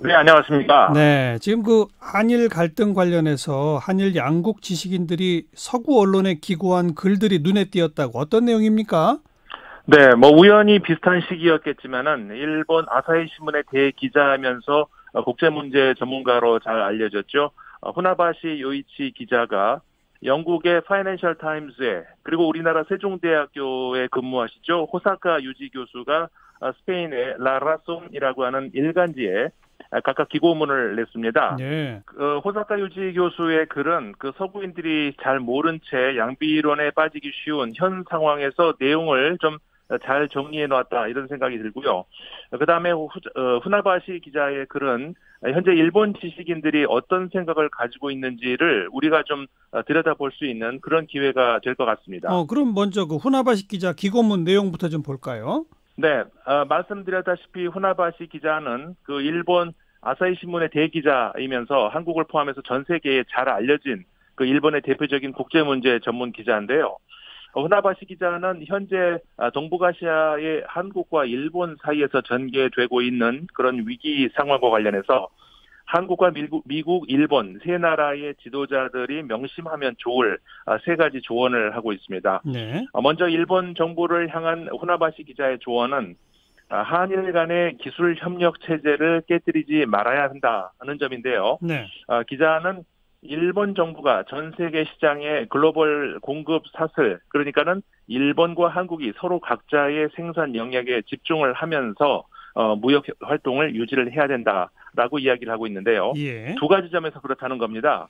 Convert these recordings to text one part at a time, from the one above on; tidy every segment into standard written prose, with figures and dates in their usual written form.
네, 안녕하십니까. 네, 지금 그 한일 갈등 관련해서 한일 양국 지식인들이 서구 언론에 기고한 글들이 눈에 띄었다고 어떤 내용입니까? 네, 뭐 우연히 비슷한 시기였겠지만은 일본 아사히 신문의 대기자하면서 국제 문제 전문가로 잘 알려졌죠. 후나바시 요이치 기자가 영국의 파이낸셜 타임즈에 그리고 우리나라 세종대학교에 근무하시죠. 호사카 유지 교수가 스페인의 라라송이라고 하는 일간지에 각각 기고문을 냈습니다. 네. 호사카 유지 교수의 글은 그 서구인들이 잘 모른 채 양비론에 빠지기 쉬운 현 상황에서 내용을 좀 잘 정리해 놨다 이런 생각이 들고요. 그다음에 후나바시 기자의 글은 현재 일본 지식인들이 어떤 생각을 가지고 있는지를 우리가 좀 들여다볼 수 있는 그런 기회가 될 것 같습니다. 그럼 먼저 그 후나바시 기자 기고문 내용부터 좀 볼까요? 네, 말씀드렸다시피 후나바시 기자는 그 일본 아사히 신문의 대기자이면서 한국을 포함해서 전 세계에 잘 알려진 그 일본의 대표적인 국제 문제 전문 기자인데요. 후나바시 기자는 현재 동북아시아의 한국과 일본 사이에서 전개되고 있는 그런 위기 상황과 관련해서 한국과 미국, 일본 세 나라의 지도자들이 명심하면 좋을 세 가지 조언을 하고 있습니다. 네. 먼저 일본 정부를 향한 후나바시 기자의 조언은 한일 간의 기술 협력 체제를 깨뜨리지 말아야 한다는 점인데요. 네. 기자는 일본 정부가 전 세계 시장의 글로벌 공급 사슬, 그러니까는 일본과 한국이 서로 각자의 생산 영역에 집중을 하면서 무역 활동을 유지를 해야 된다라고 이야기를 하고 있는데요. 예. 두 가지 점에서 그렇다는 겁니다.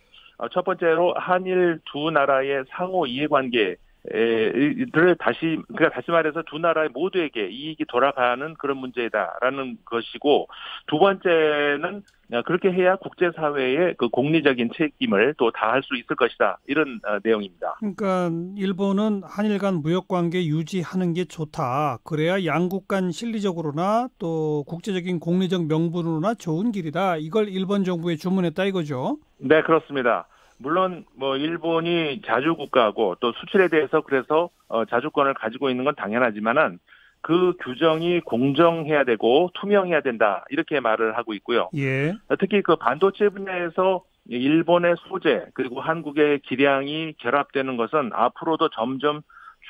첫 번째로 한일 두 나라의 상호 이해관계 를 다시 말해서 두 나라 모두에게 이익이 돌아가는 그런 문제다라는 것이고, 두 번째는 그렇게 해야 국제사회의 그 공리적인 책임을 또 다할 수 있을 것이다, 이런 내용입니다. 그러니까 일본은 한일 간 무역 관계 유지하는 게 좋다. 그래야 양국 간 실리적으로나 또 국제적인 공리적 명분으로나 좋은 길이다. 이걸 일본 정부에 주문했다 이거죠. 네, 그렇습니다. 물론 뭐 일본이 자주 국가고 또 수출에 대해서 그래서 자주권을 가지고 있는 건 당연하지만은 그 규정이 공정해야 되고 투명해야 된다, 이렇게 말을 하고 있고요. 예. 특히 그 반도체 분야에서 일본의 소재 그리고 한국의 기량이 결합되는 것은 앞으로도 점점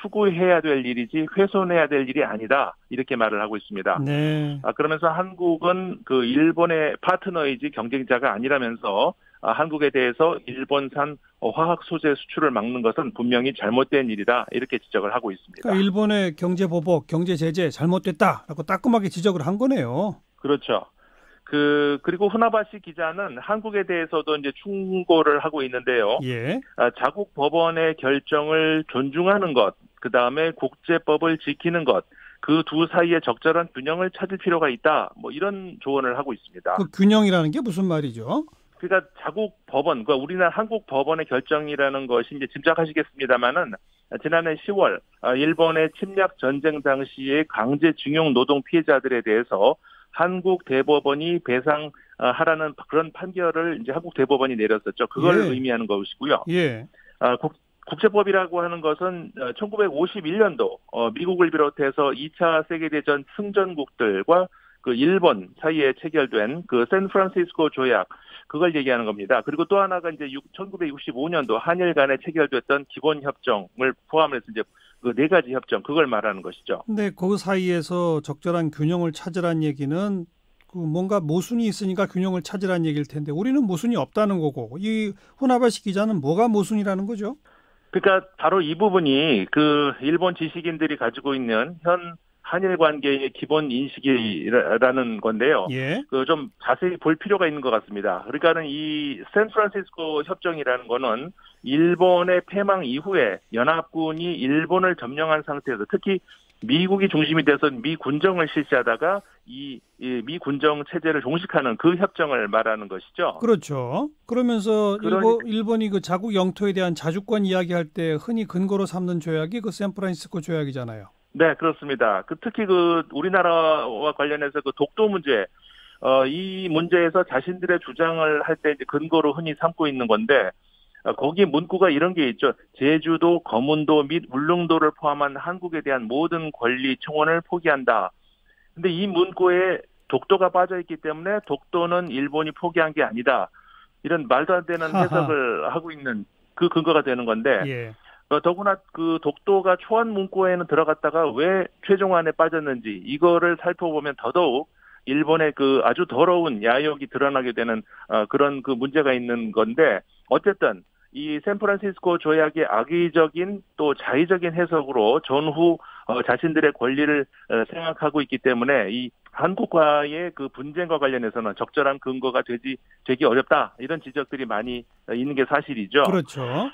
추구해야 될 일이지 훼손해야 될 일이 아니다, 이렇게 말을 하고 있습니다. 네. 그러면서 한국은 그 일본의 파트너이지 경쟁자가 아니라면서 한국에 대해서 일본산 화학 소재 수출을 막는 것은 분명히 잘못된 일이다, 이렇게 지적을 하고 있습니다. 그러니까 일본의 경제 보복, 경제 제재 잘못됐다라고 따끔하게 지적을 한 거네요. 그렇죠. 그리고 후나바시 기자는 한국에 대해서도 이제 충고를 하고 있는데요. 예. 자국 법원의 결정을 존중하는 것, 그 다음에 국제법을 지키는 것, 그 두 사이에 적절한 균형을 찾을 필요가 있다, 뭐 이런 조언을 하고 있습니다. 그 균형이라는 게 무슨 말이죠? 그러니까 자국 법원, 그러니까 우리나라 한국 법원의 결정이라는 것이 이제 짐작하시겠습니다만은 지난해 10월 일본의 침략 전쟁 당시에 강제징용 노동 피해자들에 대해서 한국 대법원이 배상하라는 그런 판결을 이제 한국 대법원이 내렸었죠. 그걸 예. 의미하는 것이고요. 예. 국제법이라고 하는 것은 1951년도 미국을 비롯해서 2차 세계대전 승전국들과 그 일본 사이에 체결된 그 샌프란시스코 조약, 그걸 얘기하는 겁니다. 그리고 또 하나가 이제 1965년도 한일 간에 체결됐던 기본 협정을 포함해서 이제 그 네 가지 협정, 그걸 말하는 것이죠. 근데 그 사이에서 적절한 균형을 찾으란 얘기는 그 뭔가 모순이 있으니까 균형을 찾으란 얘기일 텐데 우리는 모순이 없다는 거고, 이 후나바시 기자는 뭐가 모순이라는 거죠? 그러니까 바로 이 부분이 그 일본 지식인들이 가지고 있는 현 한일 관계의 기본 인식이라는 건데요. 예. 그 좀 자세히 볼 필요가 있는 것 같습니다. 그러니까는 이 샌프란시스코 협정이라는 거는 일본의 패망 이후에 연합군이 일본을 점령한 상태에서, 특히 미국이 중심이 돼서 미 군정을 실시하다가 이 미 군정 체제를 종식하는 그 협정을 말하는 것이죠. 그렇죠. 그러면서 일본이 그 자국 영토에 대한 자주권 이야기할 때 흔히 근거로 삼는 조약이 그 샌프란시스코 조약이잖아요. 네, 그렇습니다. 특히 우리나라와 관련해서 그 독도 문제, 이 문제에서 자신들의 주장을 할 때 근거로 흔히 삼고 있는 건데, 거기 문구가 이런 게 있죠. 제주도, 거문도 및 울릉도를 포함한 한국에 대한 모든 권리 청원을 포기한다. 근데 이 문구에 독도가 빠져 있기 때문에 독도는 일본이 포기한 게 아니다. 이런 말도 안 되는 해석을 하고 있는 그 근거가 되는 건데 예. 더구나 그 독도가 초안 문구에는 들어갔다가 왜 최종안에 빠졌는지 이거를 살펴보면 더더욱 일본의 그 아주 더러운 야욕이 드러나게 되는 그런 그 문제가 있는 건데 어쨌든 이 샌프란시스코 조약의 악의적인 또 자의적인 해석으로 전후 자신들의 권리를 생각하고 있기 때문에 이 한국과의 그 분쟁과 관련해서는 적절한 근거가 되기 어렵다 이런 지적들이 많이 있는 게 사실이죠. 그렇죠.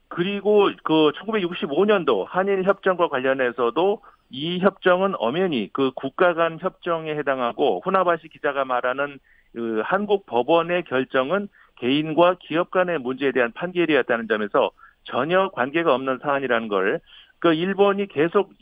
그리고 그 1965년도 한일 협정과 관련해서도 이 협정은 엄연히 그 국가 간 협정에 해당하고 후나바시 기자가 말하는 그 한국 법원의 결정은 개인과 기업 간의 문제에 대한 판결이었다는 점에서 전혀 관계가 없는 사안이라는 걸 그 일본이 계속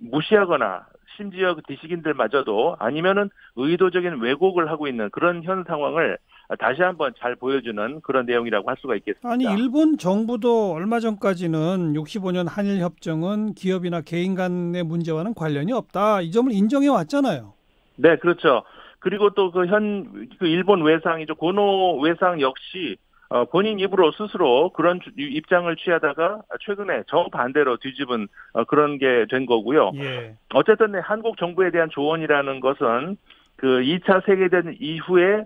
무시하거나 심지어 그 지식인들마저도 아니면은 의도적인 왜곡을 하고 있는 그런 현 상황을 다시 한번 잘 보여주는 그런 내용이라고 할 수가 있겠습니다. 아니 일본 정부도 얼마 전까지는 65년 한일 협정은 기업이나 개인 간의 문제와는 관련이 없다. 이 점을 인정해 왔잖아요. 네, 그렇죠. 그리고 또 그 일본 외상이죠. 고노 외상 역시 본인 입으로 스스로 그런 입장을 취하다가 최근에 정반대로 뒤집은 그런 게 된 거고요. 예. 어쨌든 한국 정부에 대한 조언이라는 것은 그 2차 세계대전 이후에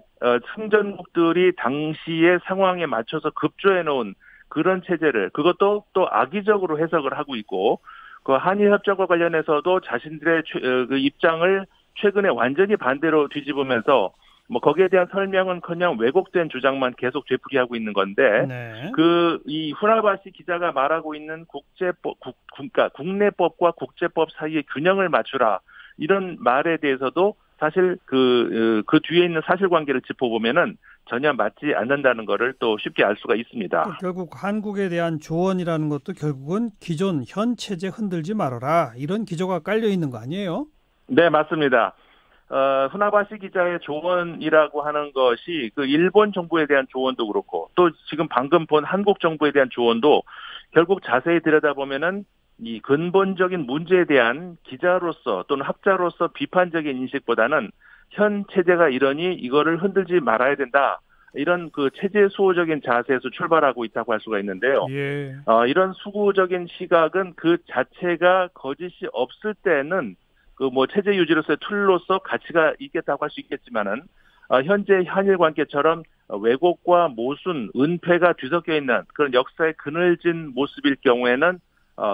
승전국들이 당시의 상황에 맞춰서 급조해 놓은 그런 체제를 그것도 또 악의적으로 해석을 하고 있고 그 한일 협정과 관련해서도 자신들의 그 입장을 최근에 완전히 반대로 뒤집으면서 뭐 거기에 대한 설명은커녕 왜곡된 주장만 계속 되풀이하고 있는 건데 네. 이 후나바시 기자가 말하고 있는 그러니까 국내법과 국제법 사이의 균형을 맞추라 이런 말에 대해서도 사실 그 뒤에 있는 사실관계를 짚어보면은 전혀 맞지 않는다는 것을 또 쉽게 알 수가 있습니다. 결국 한국에 대한 조언이라는 것도 결국은 기존 현 체제 흔들지 말아라 이런 기조가 깔려 있는 거 아니에요? 네, 맞습니다. 후나바시 기자의 조언이라고 하는 것이 그 일본 정부에 대한 조언도 그렇고 또 지금 방금 본 한국 정부에 대한 조언도 결국 자세히 들여다보면은 이 근본적인 문제에 대한 기자로서 또는 학자로서 비판적인 인식보다는 현 체제가 이러니 이거를 흔들지 말아야 된다. 이런 그 체제 수호적인 자세에서 출발하고 있다고 할 수가 있는데요. 예. 이런 수구적인 시각은 그 자체가 거짓이 없을 때는 그 뭐 체제 유지로서의 툴로서 가치가 있겠다고 할 수 있겠지만은 현재 한일 관계처럼 왜곡과 모순, 은폐가 뒤섞여 있는 그런 역사의 그늘진 모습일 경우에는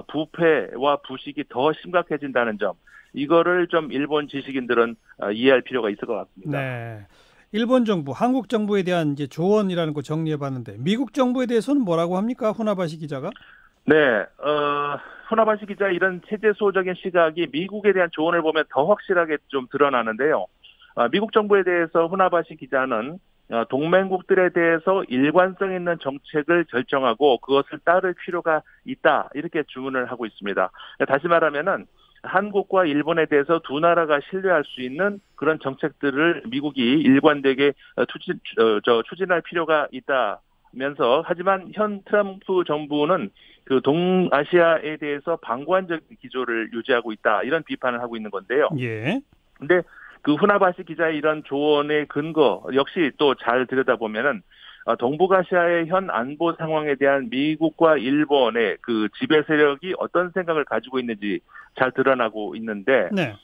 부패와 부식이 더 심각해진다는 점, 이거를 좀 일본 지식인들은 이해할 필요가 있을 것 같습니다. 네. 일본 정부, 한국 정부에 대한 이제 조언이라는 거 정리해봤는데 미국 정부에 대해서는 뭐라고 합니까, 후나바시 기자가? 네, 후나바시 기자 이런 체제 수호적인 시각이 미국에 대한 조언을 보면 더 확실하게 좀 드러나는데요. 미국 정부에 대해서 후나바시 기자는 동맹국들에 대해서 일관성 있는 정책을 결정하고 그것을 따를 필요가 있다 이렇게 주문을 하고 있습니다. 다시 말하면은 한국과 일본에 대해서 두 나라가 신뢰할 수 있는 그런 정책들을 미국이 일관되게 추진할 필요가 있다면서 하지만 현 트럼프 정부는 그 동아시아에 대해서 방관적 기조를 유지하고 있다 이런 비판을 하고 있는 건데요. 예. 근데 그 후나바시 기자의 이런 조언의 근거 역시 또 잘 들여다보면은 동북아시아의 현 안보 상황에 대한 미국과 일본의 그 지배 세력이 어떤 생각을 가지고 있는지 잘 드러나고 있는데 네.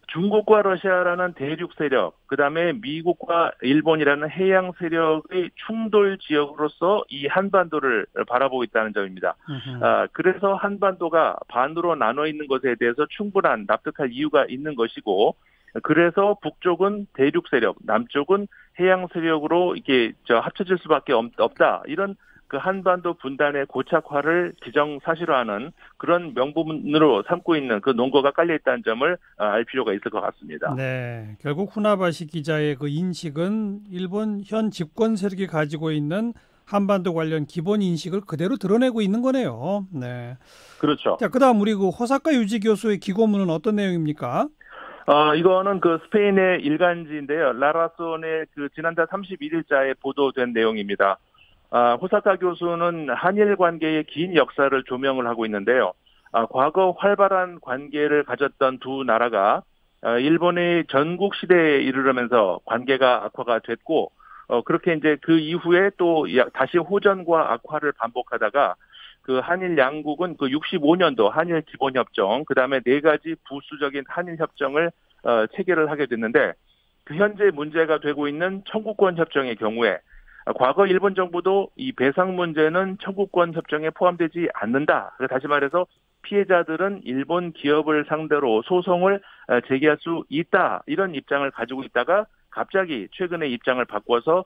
중국과 러시아라는 대륙 세력, 그다음에 미국과 일본이라는 해양 세력의 충돌 지역으로서 이 한반도를 바라보고 있다는 점입니다. 그래서 한반도가 반으로 나눠 있는 것에 대해서 충분한 납득할 이유가 있는 것이고, 그래서 북쪽은 대륙 세력, 남쪽은 해양 세력으로 이게 합쳐질 수밖에 없다. 이런 그 한반도 분단의 고착화를 기정사실화하는 그런 명분으로 삼고 있는 그 논거가 깔려 있다는 점을 알 필요가 있을 것 같습니다. 네, 결국 후나바시 기자의 그 인식은 일본 현 집권 세력이 가지고 있는 한반도 관련 기본 인식을 그대로 드러내고 있는 거네요. 네. 그렇죠. 자, 그다음 우리 그 호사카 유지 교수의 기고문은 어떤 내용입니까? 이거는 그 스페인의 일간지인데요. 라라손의 그 지난달 31일자에 보도된 내용입니다. 호사카 교수는 한일 관계의 긴 역사를 조명을 하고 있는데요. 과거 활발한 관계를 가졌던 두 나라가 일본의 전국 시대에 이르르면서 관계가 악화가 됐고 그렇게 이제 그 이후에 또 다시 호전과 악화를 반복하다가 그 한일 양국은 그 65년도 한일 기본협정, 그다음에 네 가지 부수적인 한일 협정을 체결을 하게 됐는데 그 현재 문제가 되고 있는 청구권 협정의 경우에 과거 일본 정부도 이 배상 문제는 청구권 협정에 포함되지 않는다. 다시 말해서 피해자들은 일본 기업을 상대로 소송을 제기할 수 있다. 이런 입장을 가지고 있다가 갑자기 최근에 입장을 바꿔서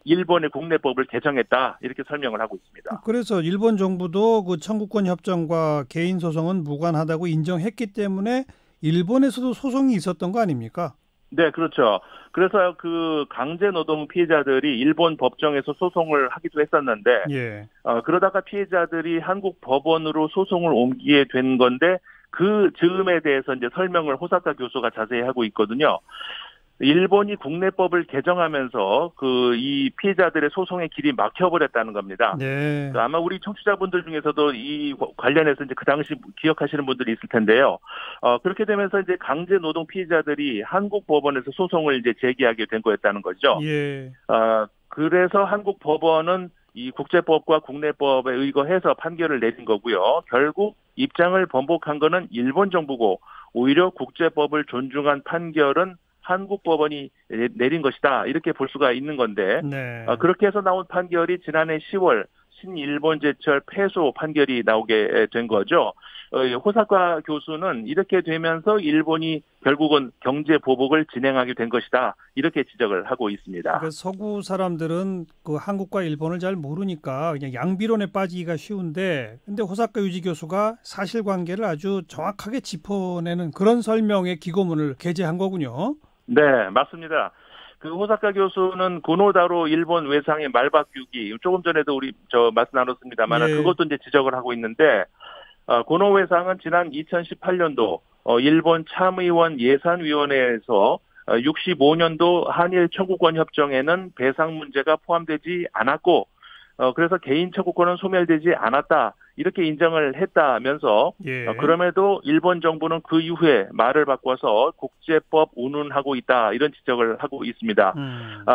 일본의 국내법을 개정했다. 이렇게 설명을 하고 있습니다. 그래서 일본 정부도 그 청구권 협정과 개인 소송은 무관하다고 인정했기 때문에 일본에서도 소송이 있었던 거 아닙니까? 네, 그렇죠. 그래서 그 강제 노동 피해자들이 일본 법정에서 소송을 하기도 했었는데, 그러다가 피해자들이 한국 법원으로 소송을 옮기게 된 건데, 그 즈음에 대해서 이제 설명을 호사카 교수가 자세히 하고 있거든요. 일본이 국내법을 개정하면서 그 이 피해자들의 소송의 길이 막혀버렸다는 겁니다. 네. 아마 우리 청취자분들 중에서도 이 관련해서 이제 그 당시 기억하시는 분들이 있을 텐데요. 그렇게 되면서 이제 강제 노동 피해자들이 한국 법원에서 소송을 이제 제기하게 된 거였다는 거죠. 그래서 한국 법원은 이 국제법과 국내법에 의거해서 판결을 내린 거고요. 결국 입장을 번복한 거는 일본 정부고 오히려 국제법을 존중한 판결은 한국 법원이 내린 것이다. 이렇게 볼 수가 있는 건데 그렇게 해서 나온 판결이 지난해 10월 신일본제철 패소 판결이 나오게 된 거죠. 호사카 교수는 이렇게 되면서 일본이 결국은 경제 보복을 진행하게 된 것이다. 이렇게 지적을 하고 있습니다. 그러니까 서구 사람들은 그 한국과 일본을 잘 모르니까 그냥 양비론에 빠지기가 쉬운데 근데 호사카 유지 교수가 사실관계를 아주 정확하게 짚어내는 그런 설명의 기고문을 게재한 거군요. 네, 맞습니다. 그 호사카 교수는 고노다로 일본 외상의 말바꾸기 조금 전에도 우리 말씀 나눴습니다만 그것도 이제 지적을 하고 있는데 고노 외상은 지난 2018년도 일본 참의원 예산위원회에서 65년도 한일 청구권 협정에는 배상 문제가 포함되지 않았고 그래서 개인 청구권은 소멸되지 않았다. 이렇게 인정을 했다면서 그럼에도 일본 정부는 그 이후에 말을 바꿔서 국제법 운운하고 있다. 이런 지적을 하고 있습니다.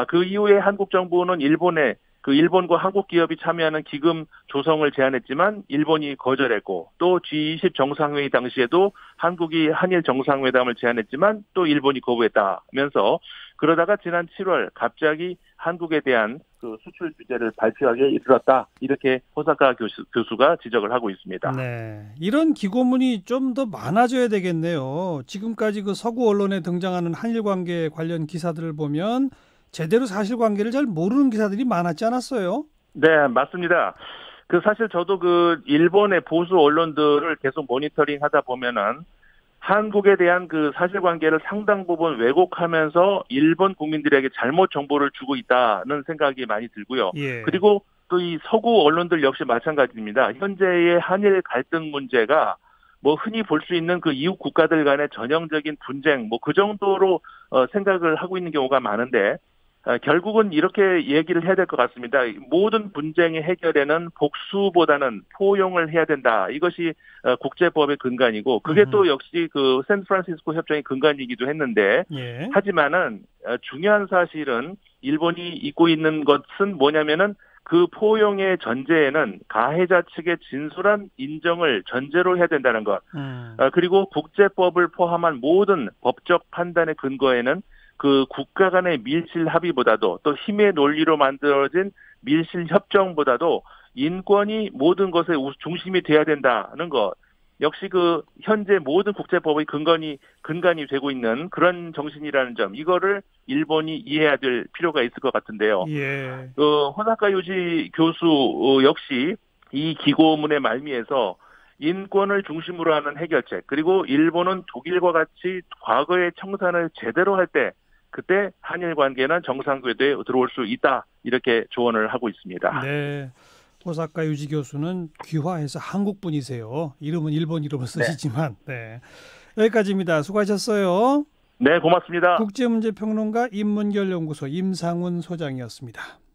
그 이후에 한국 정부는 일본과 한국 기업이 참여하는 기금 조성을 제안했지만 일본이 거절했고 또 G20 정상회의 당시에도 한국이 한일 정상회담을 제안했지만 또 일본이 거부했다면서 그러다가 지난 7월 갑자기 한국에 대한 그 수출 규제를 발표하게 이르렀다. 이렇게 호사카 교수가 지적을 하고 있습니다. 네, 이런 기고문이 좀 더 많아져야 되겠네요. 지금까지 그 서구 언론에 등장하는 한일 관계 관련 기사들을 보면 제대로 사실관계를 잘 모르는 기사들이 많았지 않았어요? 네, 맞습니다. 사실 저도 그 일본의 보수 언론들을 계속 모니터링 하다 보면은 한국에 대한 그 사실관계를 상당 부분 왜곡하면서 일본 국민들에게 잘못 정보를 주고 있다는 생각이 많이 들고요. 그리고 또 이 서구 언론들 역시 마찬가지입니다. 현재의 한일 갈등 문제가 뭐 흔히 볼 수 있는 그 이웃 국가들 간의 전형적인 분쟁 뭐 그 정도로 생각을 하고 있는 경우가 많은데 결국은 이렇게 얘기를 해야 될 것 같습니다. 모든 분쟁의 해결에는 복수보다는 포용을 해야 된다. 이것이 국제법의 근간이고 그게 또 역시 그 샌프란시스코 협정의 근간이기도 했는데 하지만은 중요한 사실은 일본이 잊고 있는 것은 뭐냐면은 그 포용의 전제에는 가해자 측의 진솔한 인정을 전제로 해야 된다는 것. 그리고 국제법을 포함한 모든 법적 판단의 근거에는 그 국가 간의 밀실 합의보다도 또 힘의 논리로 만들어진 밀실 협정보다도 인권이 모든 것의 중심이 돼야 된다는 것. 역시 그 현재 모든 국제법의 근간이 되고 있는 그런 정신이라는 점. 이거를 일본이 이해해야 될 필요가 있을 것 같은데요. 호사카 유지 교수 역시 이 기고문의 말미에서 인권을 중심으로 하는 해결책 그리고 일본은 독일과 같이 과거의 청산을 제대로 할 때 그때 한일 관계는 정상 궤도에 들어올 수 있다 이렇게 조언을 하고 있습니다. 네, 호사카 유지 교수는 귀화해서 한국 분이세요. 이름은 일본 이름을 쓰시지만 여기까지입니다. 수고하셨어요. 네, 고맙습니다. 국제문제평론가 인문결연구소 임상훈 소장이었습니다.